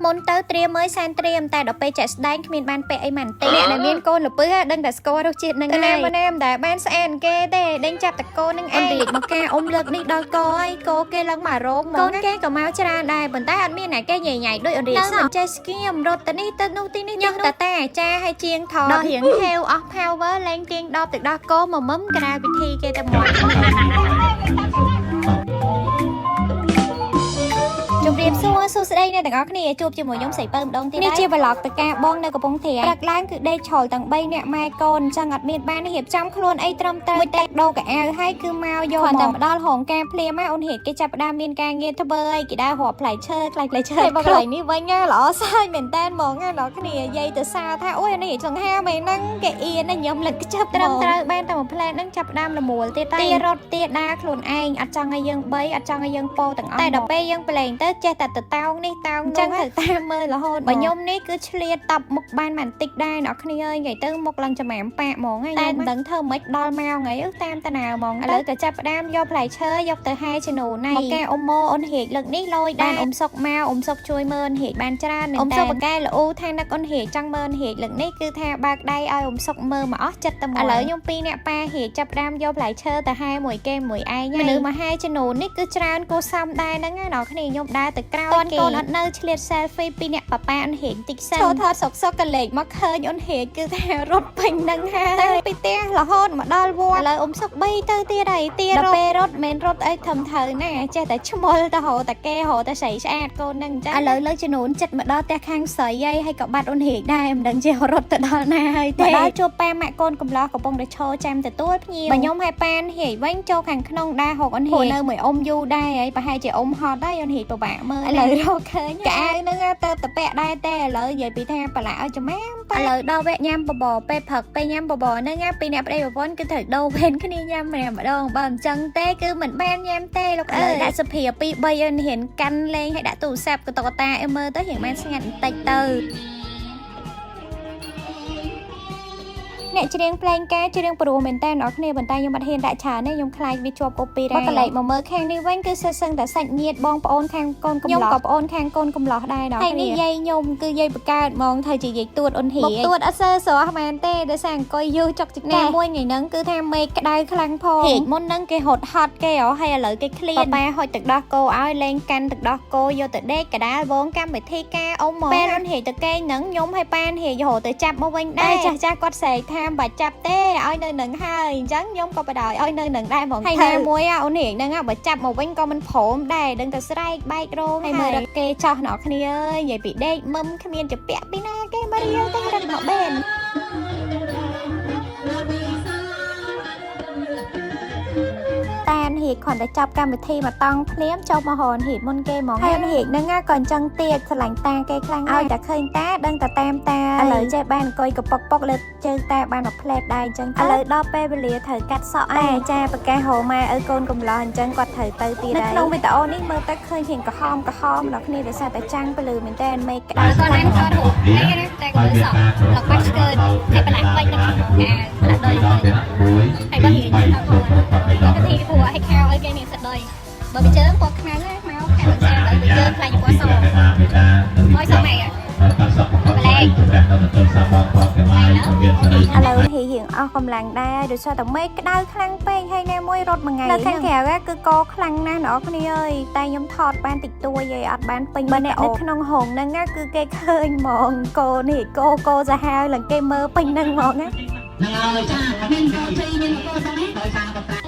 មុនទៅត្រៀមមើលសែនត្រៀមតែដល់ពេលចាក់ស្ដែងគ្មានបានពាក់អីមិនទេអ្នកដែលមានកូនលពើដឹងតែស្គាល់រសជាតិនឹងហើយម្នាក់តែបានស្អែនគេទេដេញចាប់តកូននឹងឯងរីកមកការអ៊ំលើកនេះដល់កហើយកោគេឡើងមករោងកូនគេក៏មកច្រើនដែរប៉ុន្តែអត់មានអ្នកគេញ៉ៃដូចអរីសោះចេះស្គៀមរត់ទៅនេះទៅនោះទីនេះញ៉ោះតាអាចារ្យឲ្យជាងថដល់រៀងហេវអស់ power លេងទៀងដបទៅដល់កោមកមុំក្រៅពិធីគេតែមកជំរាបសួរសួស្តីអ្នកទាំងអស់គ្នាជួបជាមួយខ្ញុំស្រីពើម្ដងទៀតនេះជា vlog ទៅការបងនៅកំពង់ធាព្រឹកឡើងគឺដេកឆលទាំង3នាក់ម៉ែកូនអញ្ចឹងអត់មានបានរៀបចំខ្លួនអីត្រឹមត្រូវមួយតែដោកៅអៅហើយគឺមកយកមកតែមកដល់រោងការភ្លាមអូនហេតុគេចាប់ផ្ដើមមានការងារធ្វើអីគេដើររាប់ផ្លែឈើខ្លាញ់ផ្លែឈើបើកន្លែងនេះវិញល្អសាយមែនតែនហ្មងអ្នកនរគ្នានិយាយទៅសារថាអូយនេះចង្ហាមែនហ្នឹងគេអៀនខ្ញុំលឹកចាប់ត្រឹមត្រូវបានតែមួយផ្លែហ្នឹងចាប់ផ្ដើមលមូលទៀតតែរត់ទៀតដើរខ្លួនឯងអត់ចង់ឲ្យយើង3អត់ចង់ឲ្យយើងពោទាំងអស់តែដល់ពេលយើងប្រឡែងទៅចេះតែទៅតោងនេះតោងចឹងទៅតាមមើលរហូតបើខ្ញុំនេះគឺឆ្លៀតតប់មុខបានមិនតិចដែរអ្នកគ្នាអើយថ្ងៃទៅមុខឡើងចំាំប៉ាក់ហ្មងហើយតែមិនដឹងធ្វើម៉េចដល់ម៉ោងថ្ងៃតាមតាណាហ្មងឥឡូវក៏ចាប់ផ្ដើមយកផ្លែឈើយកទៅហែចំនួនណៃមកកែអ៊ំម៉ូអូនហេកលើកនេះលយបានអ៊ំសុកមកអ៊ំសុកជួយមើលហេកបានច្រើនមែនតើអ៊ំសុកបកែល្អថានឹកអូនហេកចង់មើលហេកលើកនេះគឺថាបើកដៃឲ្យអ៊ំសុកមើលមកអស់ចិត្តតែមកឥឡូវខ្ញុំពីរអ្នកប៉ាហេកចាប់ផ្ដើមយកផ្លែឈើទៅហែមួយគេមួយឯងមនុស្សមកហែចំនួននេះគឺច្រើនគួសមដែរហ្នឹងណាអ្នកគ្នាខ្ញុំដើរទៅក្រោយកូនអត់នៅឆ្លៀត selfie ពីអ្នកប៉ាប៉ាអូនហេកតិចសិនចូលថតសុកកលេចមកឃើញអូនហេកគឺថារត់ពេញនឹងហើយតាំងពីផ្ទះរហូតមកដល់វត្តឥឡូវអ៊ំសុក3ទៅទៀតហើយទៀតដល់ពេលរត់មិនរត់អីធំធៅណាចេះតែឈ្មោលទៅហៅតាគេហៅតែស្រីស្អាតកូននឹងអញ្ចឹងឥឡូវលើចំនួនចិត្តមកដល់ផ្ទះខាងស្រីហើយក៏បាត់អូនហេកដែរមិនដឹងជារត់ទៅដល់ណាហើយទេដល់ជួបប៉ាម៉ាក់កូនកំឡោះកំពុងតែឈរចាំទទួលភ្ញៀវបើខ្ញុំឲ្យប៉ានហេកវិញចូលខាងក្នុងដែរហកអូនហេកនៅមួយអ៊ំយូរដែរហើយប្រហែលជាអ៊ំហត់ដែរអូនហេកពិបាកមើលឥឡូវរកឃើញកៅនឹងទៅតពាក់ដែរតែឥឡូវនិយាយពីថាប្រឡាក់ឲ្យចំម៉ាំឥឡូវដល់វគ្គញ៉ាំបបរពេលព្រឹកពេលញ៉ាំបបរហ្នឹងពីអ្នកប្តីប្រពន្ធគឺត្រូវដូរវេនគ្នាញ៉ាំម្នាក់ម្ដងបើមិនចឹងទេគឺមិនបានញ៉ាំទេលោកអើយដាក់សុភា2 3ឲ្យហ៊ានកាន់លេងឲ្យដាក់ទូរស័ព្ទក៏តុកតាឲ្យមើលទៅរៀងបានស្ងាត់បន្តិចទៅអ្នកច្រៀងភ្លេងការច្រៀងព្រោះមែនតើអ្នកគ្នាបន្តែខ្ញុំអត់ហ៊ានដាក់ច្រើនទេខ្ញុំខ្លាចវាជាប់ copyright មកកលេចមកមើលខាងនេះវិញគឺសឹងតែសាច់ញាតិបងប្អូនខាងកូនកំឡោះខ្ញុំក៏ប្អូនខាងកូនកំឡោះដែរដល់ហើយនេះយាយខ្ញុំគឺយាយបកើតហ្មងធ្វើជាយាយទួតអូនហៀមកទួតអត់សើស្រស់មែនទេដោយសារអង្គុយយូរចុកចិត្តណាមួយថ្ងៃហ្នឹងគឺថាមេឃក្តៅខ្លាំងផងហេតុមុនហ្នឹងគេហត់ហត់គេហើយឥឡូវគេឃ្លានប៉ាហុចទឹកដោះគោឲ្យលេងកាន់ទឹកដោះគោយកទៅដេកកដាលវងកម្មវិធីការអ៊ំមកពេលអូនហេទៅគេហ្នឹងខ្ញុំឲ្យប៉ានហេយកទៅចាប់មកវិញដែរចាស់គាត់ស្រែកថាបាច់ចាប់ទេឲ្យនៅនឹងហើយអញ្ចឹងខ្ញុំក៏បដ ாய் ឲ្យនៅនឹងដែរហ្មងហើយណាមួយអូនហេហ្នឹងបើចាប់មកវិញក៏មិនព្រមដែរដឹងតែស្រែកបែករោងហើយមើលរត់គេចោះអ្នកគ្នាអើយនិយាយពីដេកមឹមគ្មានជាពាក់ពីណាគេមករៀលទេរត់មកបេនតានហេកគ្រាន់តែចាប់កម្មវិធីមកតង់ភ្លាមចុះមកហនហេកមុនគេហ្មងហើយហេកហ្នឹងក៏អញ្ចឹងទៀតស្រឡាញ់តាគេខ្លាំងឲ្យតែឃើញតាដឹងតែតាមតាឥឡូវចេះបានអង្គុយកប៉ុកប៉ុកលើជើងតាបានមកផ្លែតដែរអញ្ចឹងឥឡូវដល់ពេលវេលាត្រូវកាត់សក់តែចាប្រកាសហៅម៉ែឲ្យកូនកំឡោះអញ្ចឹងគាត់ត្រូវទៅទៀតដែរនៅក្នុងវីដេអូនេះមើលទៅឃើញជាងក្រហមដល់គ្នាដោយសារតែចាំងទៅលើមែនតើមេឃក្តៅគាត់បានគាត់ហូបហើយណាតែគាត់សក់លោកបាច់ស្កើតហើយប្រឡាក់បាច់នឹងអាប្រឡាក់ដោយហើយបើនិយាយទៅគាត់ទីព្រោះឲ្យខោឲ្យគេមានសិតដោយបើពីជើងពណ៌ខ្មៅណាមកខាងស្អាតដល់ពីជើងខ្លាញ់ពណ៌សឲ្យសម័យប្លែកឥឡូវរៀងអស់កម្លាំងដែរដោយសារតែមេឃក្តៅខ្លាំងពេកហើយណែមួយរត់មួយថ្ងៃនៅខាងក្រៅគឺកខ្លាំងណាស់អ្នកគ្នាអើយតែខ្ញុំថតបានតិចតួចឯងអត់បានពេញបើអ្នកនៅក្នុងហងហ្នឹងគឺគេឃើញហ្មងកូនេះកូសាហាវឡើងគេមើលពេញហ្នឹងហ្មងណាហ្នឹងហើយចាមានកូជ័យមានកូទៅនេះដោយសារតែ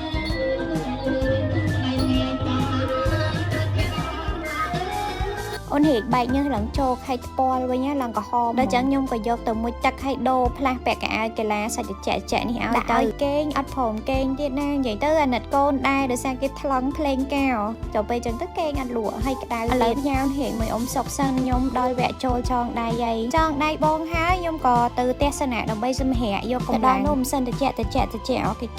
អូនហេកបែកញើសឡើងចូលខៃថ្ពាល់វិញឡើងក្រហមដល់ចឹងខ្ញុំក៏យកទៅមួយទឹកឲ្យដូរផ្លាស់ពាក់កៅអៅកីឡាសាច់ត្រជាក់នេះឲ្យទៅគេងអត់ព្រមគេងទៀតណានិយាយទៅអាណិតកូនដែរដោយសារគេថ្លង់ភ្លេងកៅចូលពេលចឹងទៅគេងអត់លក់ឲ្យក្តៅឥឡូវញ៉ាំហេកមួយអ៊ំសុកសិនខ្ញុំដល់វគ្គចូលចងដៃយាយចងដៃបងហើយខ្ញុំក៏ទៅទស្សនៈដើម្បីសម្រាកយកកម្លាំងនោះមិនសិនត្រជាក់គេ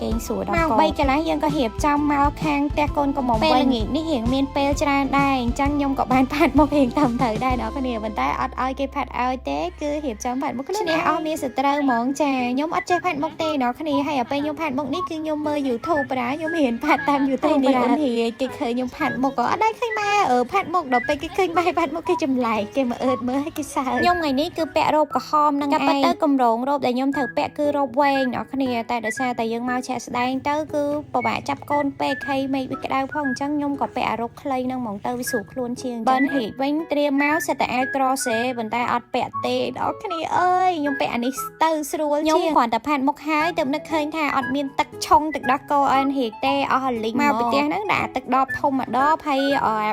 គេងស្រួលដល់កូន3កន្លះយើងក៏រៀបចំមកខាងផ្ទះកូនកំមុំពេលល្ងាចនេះរៀងមានពេលច្រើនដែរអញ្ចឹងខ្ញុំក៏បានផាត់មក ងតាមត្រូវដែរដល់គ្នាប៉ុន្តែអត់ឲ្យគេផាត់ឲ្យទេគឺរៀបចំផាត់មុខគ្នាអស់មានសត្រូវហ្មងចាខ្ញុំអត់ចេះផាត់មុខទេដល់គ្នាហើយឲ្យពេលខ្ញុំផាត់មុខនេះគឺខ្ញុំមើល YouTube ប្រាខ្ញុំហ៊ានផាត់តាម YouTube នេះអូនហៀគេឃើញខ្ញុំផាត់មុខក៏អត់ដែរឃើញម៉ែផាត់មុខដល់ពេលគេឃើញម៉ែផាត់មុខគេចម្លែកគេមកអឺតមើលឲ្យគេសើចខ្ញុំថ្ងៃនេះគឺពាក់រ៉ូបក្រហមនឹងឯងតែទៅកម្រងរ៉ូបដែលខ្ញុំត្រូវពាក់គឺរ៉ូបវែងដល់គ្នាតែដោយសារតែយើងមកឆាក់ស្ដែងទៅគឺពិបាកចាប់កូនពេកហើយមេឃវាក្តៅផងអញ្ចឹងខ្ញុំក៏ពាក់អារ៉ូបខ្លីនឹងហ្មងទៅវាស្រួលខ្លួនជាងបើហៀវិញត្រៀមមកសិតតែអាចក្រសេប៉ុន្តែអត់ពាក់ទេដល់គ្នាអើយខ្ញុំពាក់អានេះទៅស្រួលជាងខ្ញុំគ្រាន់តែផាត់មុខហើយទៅនឹកឃើញថាអត់មានទឹកឆុងទឹកដោះគោអនហៀទេអស់លីងមកប្រទេសហ្នឹងដាក់ទឹកដបធំម្ដបហើយ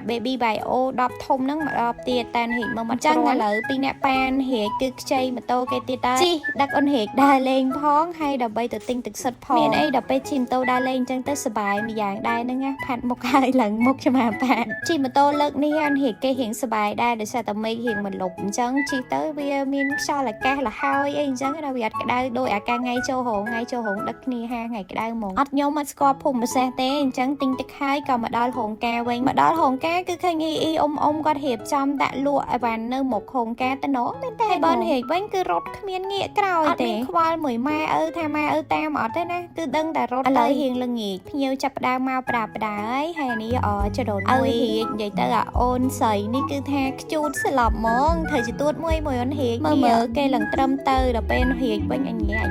baby bio ដបធំហ្នឹងម្ដបទៀតតែហៀមកមិនចឹងឥឡូវពីអ្នកប៉ានហៀគឺខ្ចីម៉ូតូគេទៀតដែរជីដឹកអូនហៀដើរលេងផងហើយដើម្បីទៅទិញទឹកសុទ្ធផងមានអីដល់ពេលជិះម៉ូតូដើរលេងអញ្ចឹងទៅសប្បាយម្យ៉ាងដែរហ្នឹងណាផាត់មុខហើយឡើងមុខចាំប៉ានជិះម៉ូតូលើកនេះអូនហៀគេរៀងសប្បាយដែរដោយសារតែមេឃរៀងមិនលប់អញ្ចឹងជិះទៅវាមានខ្យល់អាកាសលហើយអីអញ្ចឹងណាវាអត់ក្តៅដោយអាកាសថ្ងៃចូលរោងដឹកគ្នាហាថ្ងៃក្តៅហ្មងអត់ខ្ញុំអត់ស្គាល់ភូមិសាស្ត្រទេអញ្ចឹងទិញទឹកហើយក៏មកដល់រោងការវិញមកដល់រោងការគឺឃើញអ៊ីអ៊ុំគាត់រៀបចំដាក់លក់ឲ្យបាននៅមុខរោងការតំណមែនតែបើហេកវិញគឺរត់គ្មានងាកក្រោយទេអត់មានខ្វល់មួយម៉ែថាម៉ែតាមអត់ទេណាគឺដឹងតែរត់ឥឡូវរៀងល្ងាចភ្ញៀវចាប់ដើមមកប្រាហើយនេះចរូនមួយហៀកនិយាយទៅអូនស្រីនេះគឺថាខ្ជូតស្លាប់ហ្មងត្រូវជាទួតមួយអូនហៀកមើលគេឡើងត្រឹមទៅដល់ពេលហៀកវិញអញ៉ៃ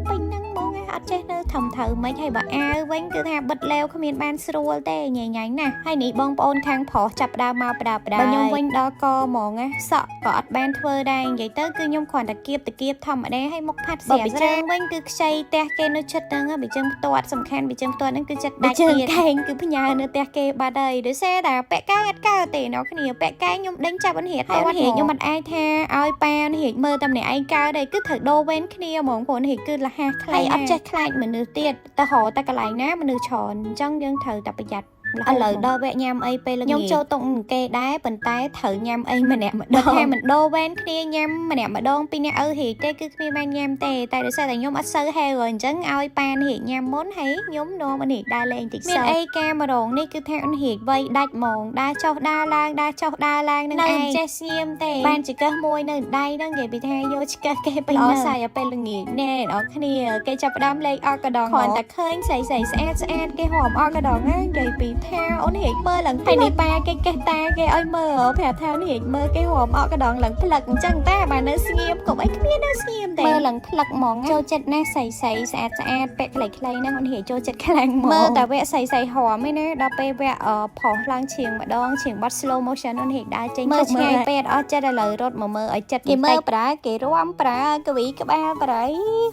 ពេញហ្នឹងហ្មងអត់ចេះនៅធំត្រូវមិនហើយបើអាវវិញគឺថាបិទលែវគ្មានបានស្រួលទេញ៉ៃណាស់ហើយនេះបងប្អូនខាងប្រុសចាប់ដើមមកបើខ្ញុំវិញដល់កហ្មងណាសក់ក៏អត់បានធ្វើដែរនិយាយទៅគឺខ្ញុំគ្រាន់តែគៀបធម្មតាហើយមុខផាត់ស្រាស្រាវិញគឺខ្ចីផ្ទះគេនៅជិតហ្នឹងបើជើងផ្ទាត់សំខាន់បើជើងផ្ទាត់ហ្នឹងគឺចិត្តដាច់ទៀតកែងគឺផ្ញើនៅផ្ទះគេបាត់ហើយដោយសារតែពាក់កែងអត់កើទេអ្នកគ្នាពាក់កែងខ្ញុំដេញចាប់អនហៀតហើយអនហៀតខ្ញុំមិនអាចថាឲ្យប៉ាអនហៀតមើលតែម្នាក់ឯងកើដែរគឺត្រូវដូរវេនគ្នាហ្មងព្រោះអនហៀតគឺលះខ្លាំងអត់ចេះខ្លាចមនុស្សទៀតទៅរកតែកន្លែងណាមនុស្សច្រើនអញ្ចឹងយើងត្រូវតែប្រយ័ត្នឥឡូវដល់វគ្គញ៉ាំអីពេលល្ងាចខ្ញុំចូលតុគេដែរប៉ុន្តែត្រូវញ៉ាំអីម្នាក់ម្ដងតែមិនដូរវេនគ្នាញ៉ាំម្នាក់ម្ដងពីអ្នកហៀកទេគឺគ្មានបានញ៉ាំទេតែដោយសារតែខ្ញុំអត់សូវហេវអញ្ចឹងឲ្យប៉ានហៀកញ៉ាំមុនហើយខ្ញុំនាំអនហៀកដើរលេងតិចសិនមានអីការមករងនេះគឺថាអនហៀកវៃដាច់ហ្មងដើរចុះដើរឡើងនឹងឯងចេះស្ងៀមទេបានចកឹះមួយនៅដៃហ្នឹងគេពីថាយកចកឹះគេពេញអស់សាយពេលល្ងាចណែអ្នកគ្នាគេចាប់ផ្ដើមលេងអកដងគ្រាន់តែឃើញស្រីស្អាតគេហមអកដងហ្នឹងនិយាយពីថាអូនហៀកមើលឡើងហើយនេះប៉ាគេកេះតាគេឲ្យមើលប្រាប់ថានេះហៀកមើលគេហមអកដងឡើងផ្លឹកអញ្ចឹងតែបើនៅស្ងៀមកុំអីគ្មាននៅស្ងៀមទេមើលឡើងផ្លឹកហ្មងចូលចិត្តណាស់ស្រីស្អាតពាក់ខ្លីហ្នឹងអូនហៀកចូលចិត្តខ្លាំងហ្មងមើលតែវគ្គស្រីហមឯណាដល់ពេលវគ្គប្រុសឡើងឈៀងម្ដងឈៀងបាត់ slow motion អូនហៀកដើរចេញមើលឆ្ងាយពេកអត់ចិត្តឥឡូវរត់មកមើលឲ្យចិត្តគេមើលប្រើគេរាំប្រើកវីក្បាលប្រៃ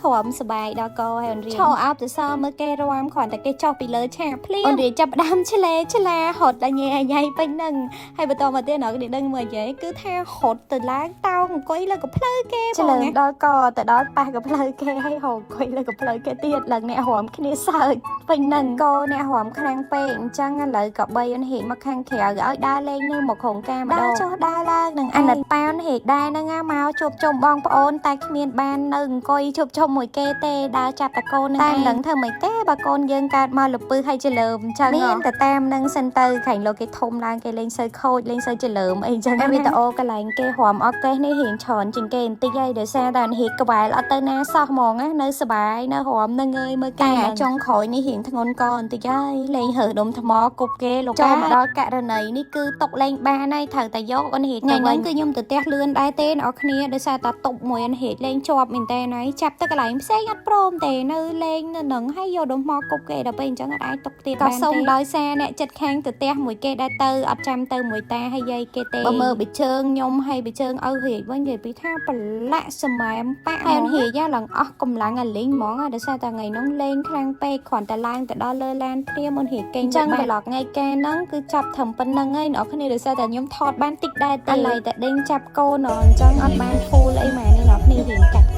រាំសបាយដល់កហើយអូនរៀនឈរអោបទៅសមើលគេរាំគ្រាន់តែគេចុះពីលើឆាកភ្លាមអូនរៀនចាប់ដើមឆ្លាហត់តែញ៉ៃពេញហ្នឹងហើយបន្តមកទៀតអ្នកនេះដឹងមើលនិយាយគឺថាហត់ទៅឡើងតោងអង្គុយលើកផ្លូវគេឆ្លើយដល់កទៅដល់ប៉ះកផ្លូវគេហើយហៅអង្គុយលើកផ្លូវគេទៀតឡើងអ្នករាំគ្នាសើចពេញហ្នឹងកអ្នករាំខ្លាំងពេកអញ្ចឹងឥឡូវក៏បីអូនហៀកមកខាងក្រៅឲ្យដើរលេងនៅមកក្រុងការម្ដងដើរចុះដើរឡើងនឹងអាណិតប៉ាអូនហៀកដែរហ្នឹងមកជួបជុំបងប្អូនតែគ្មានបាននៅអង្គុយជួបជុំមួយគេទេដើរចាប់តកូនហ្នឹងតែនឹងធ្វើមិនទេបើកូនយើងកើតមកលពឹសហើយច្រឡើមអញ្ចឹងមានតែតាមនឹងសិនទៅខាញ់លោកគេធំឡើងគេលេងសើខូចលេងសើច្រឡើមអីចឹងវីដេអូកន្លែងគេរាំអកេសនេះរៀងច្រើនជាងគេបន្តិចហើយដោយសារតែហៀកក្បែរអត់ទៅណាសោះហ្មងណានៅសបាយនៅរាំនឹងអើយមើលគេចុងក្រោយនេះរៀងធ្ងន់កបន្តិចហើយលេងហើដុំថ្មគប់គេលោកចូលមកដល់ករណីនេះគឺຕົកលេងបានហើយត្រូវតែយកអូនហៀកទៅវិញគឺខ្ញុំទៅផ្ទះលឿនដែរទេអ្នកគ្នាដោយសារតែតុកមួយអូនហៀកលេងជាប់មែនតើហើយចាប់ទៅកន្លែងផ្សេងអត់ព្រមទេនៅលេងនៅនឹងហើយយកដុំថ្មគប់គេដល់ពេលអញ្ចឹងអត់អាចຕົកទៀតបានទេក៏សុំដោយសារអ្នកចិត្តខាងទៅផ្ទះមួយគេដែរទៅអត់ចាំទៅមួយតាហើយយាយគេទេបើមើលបិជើងខ្ញុំហើយបិជើងឲ្យហៀកវិញនិយាយពីថាប្រឡាក់សម្រាមប៉ាហើយហៀកយ៉ាឡើងអស់កម្លាំងអាលេងហ្មងដោយសារតែថ្ងៃនោះលេងខ្លាំងពេកគ្រាន់តែឡើងទៅដល់លើឡានព្រាមអូនហៀកគេអញ្ចឹងប្លុកថ្ងៃកែហ្នឹងគឺចាប់ត្រឹមប៉ុណ្្នឹងហើយអ្នកគ្នាដោយសារតែខ្ញុំថតបានតិចដែរទេឥឡូវតែដេញចាប់កូនអញ្ចឹងអត់បានហ្វូលអីម៉ែនេះអ្នកគ្នារៀងកាត់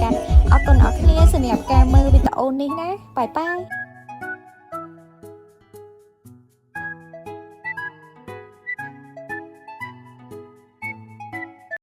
អរគុណអ្នកគ្នាសម្រាប់ការមើលវីដេអូនេះណាបាយ